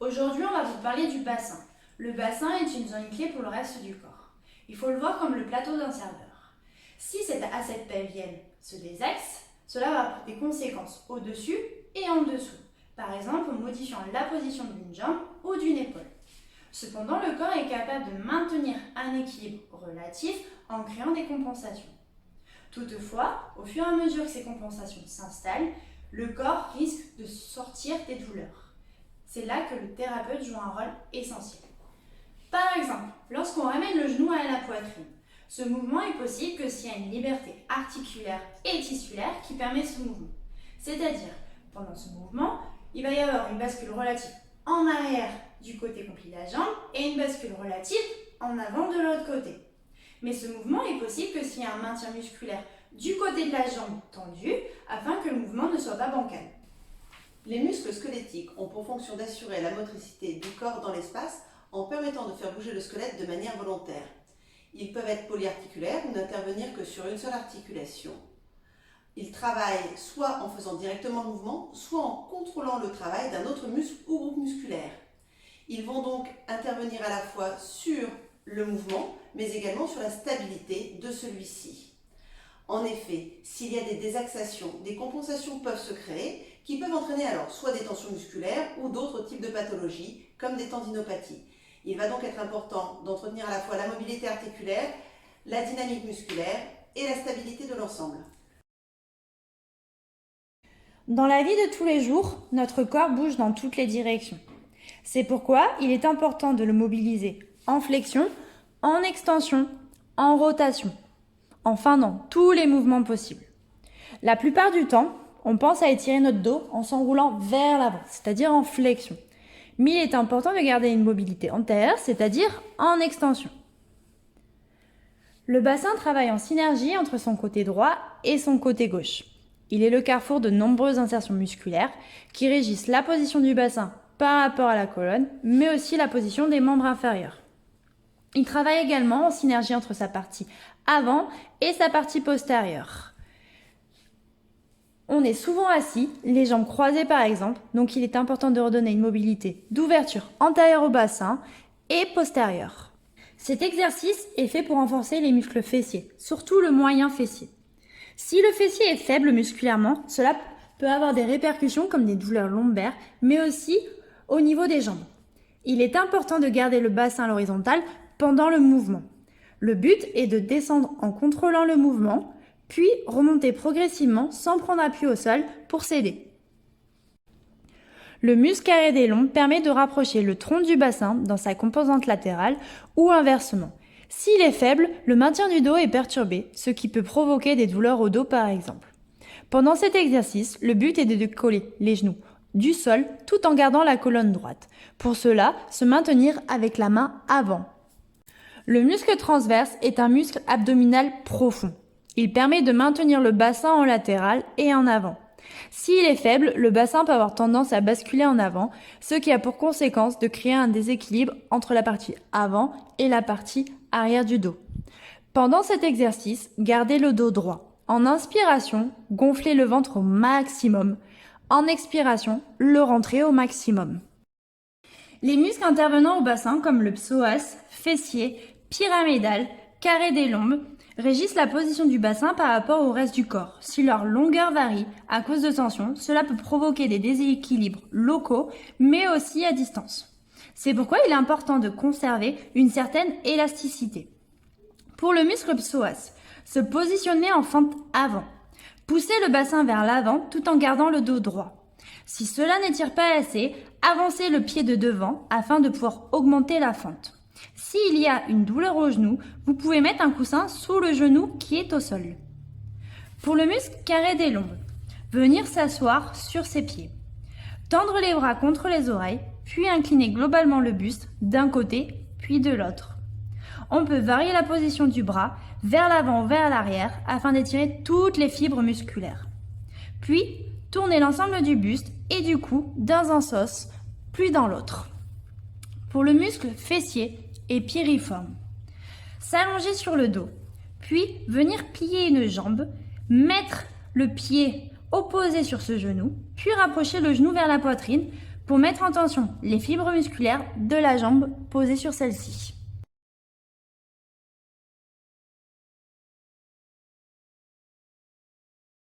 Aujourd'hui, on va vous parler du bassin. Le bassin est une zone clé pour le reste du corps. Il faut le voir comme le plateau d'un serveur. Si cette assiette pelvienne se désaxe, cela va avoir des conséquences au-dessus et en dessous. Par exemple, en modifiant la position d'une jambe ou d'une épaule. Cependant, le corps est capable de maintenir un équilibre relatif en créant des compensations. Toutefois, au fur et à mesure que ces compensations s'installent, le corps risque de sortir des douleurs. C'est là que le thérapeute joue un rôle essentiel. Par exemple, lorsqu'on ramène le genou à la poitrine, ce mouvement est possible que s'il y a une liberté articulaire et tissulaire qui permet ce mouvement. C'est-à-dire, pendant ce mouvement, il va y avoir une bascule relative en arrière du côté complet de la jambe et une bascule relative en avant de l'autre côté. Mais ce mouvement est possible que s'il y a un maintien musculaire du côté de la jambe tendue afin que le mouvement ne soit pas bancal. Les muscles squelettiques ont pour fonction d'assurer la motricité du corps dans l'espace en permettant de faire bouger le squelette de manière volontaire. Ils peuvent être polyarticulaires ou n'intervenir que sur une seule articulation. Ils travaillent soit en faisant directement le mouvement, soit en contrôlant le travail d'un autre muscle ou groupe musculaire. Ils vont donc intervenir à la fois sur le mouvement, mais également sur la stabilité de celui-ci. En effet, s'il y a des désaxations, des compensations peuvent se créer qui peuvent entraîner alors soit des tensions musculaires ou d'autres types de pathologies comme des tendinopathies. Il va donc être important d'entretenir à la fois la mobilité articulaire, la dynamique musculaire et la stabilité de l'ensemble. Dans la vie de tous les jours, notre corps bouge dans toutes les directions. C'est pourquoi il est important de le mobiliser en flexion, en extension, en rotation, enfin dans tous les mouvements possibles. La plupart du temps, on pense à étirer notre dos en s'enroulant vers l'avant, c'est-à-dire en flexion. Mais il est important de garder une mobilité antérieure, c'est-à-dire en extension. Le bassin travaille en synergie entre son côté droit et son côté gauche. Il est le carrefour de nombreuses insertions musculaires qui régissent la position du bassin par rapport à la colonne, mais aussi la position des membres inférieurs. Il travaille également en synergie entre sa partie avant et sa partie postérieure. On est souvent assis, les jambes croisées par exemple, donc il est important de redonner une mobilité d'ouverture antérieure au bassin et postérieure. Cet exercice est fait pour renforcer les muscles fessiers, surtout le moyen fessier. Si le fessier est faible musculairement, cela peut avoir des répercussions comme des douleurs lombaires, mais aussi au niveau des jambes. Il est important de garder le bassin à l'horizontale pendant le mouvement. Le but est de descendre en contrôlant le mouvement, puis remonter progressivement sans prendre appui au sol pour s'aider. Le muscle carré des lombes permet de rapprocher le tronc du bassin dans sa composante latérale ou inversement. S'il est faible, le maintien du dos est perturbé, ce qui peut provoquer des douleurs au dos par exemple. Pendant cet exercice, le but est de décoller les genoux du sol tout en gardant la colonne droite. Pour cela, se maintenir avec la main avant. Le muscle transverse est un muscle abdominal profond. Il permet de maintenir le bassin en latéral et en avant. S'il est faible, le bassin peut avoir tendance à basculer en avant, ce qui a pour conséquence de créer un déséquilibre entre la partie avant et la partie arrière du dos. Pendant cet exercice, gardez le dos droit. En inspiration, gonflez le ventre au maximum. En expiration, le rentrez au maximum. Les muscles intervenant au bassin comme le psoas, fessier, pyramidal, carré des lombes, régissent la position du bassin par rapport au reste du corps. Si leur longueur varie à cause de tension, cela peut provoquer des déséquilibres locaux, mais aussi à distance. C'est pourquoi il est important de conserver une certaine élasticité. Pour le muscle psoas, se positionner en fente avant. Poussez le bassin vers l'avant tout en gardant le dos droit. Si cela n'étire pas assez, avancez le pied de devant afin de pouvoir augmenter la fente. S'il y a une douleur au genou, vous pouvez mettre un coussin sous le genou qui est au sol. Pour le muscle carré des lombes, venir s'asseoir sur ses pieds. Tendre les bras contre les oreilles, puis incliner globalement le buste d'un côté, puis de l'autre. On peut varier la position du bras vers l'avant ou vers l'arrière afin d'étirer toutes les fibres musculaires. Puis, tourner l'ensemble du buste et du cou dans un sens, puis dans l'autre. Pour le muscle fessier et piriforme, s'allonger sur le dos, puis venir plier une jambe, mettre le pied opposé sur ce genou, puis rapprocher le genou vers la poitrine pour mettre en tension les fibres musculaires de la jambe posées sur celle-ci.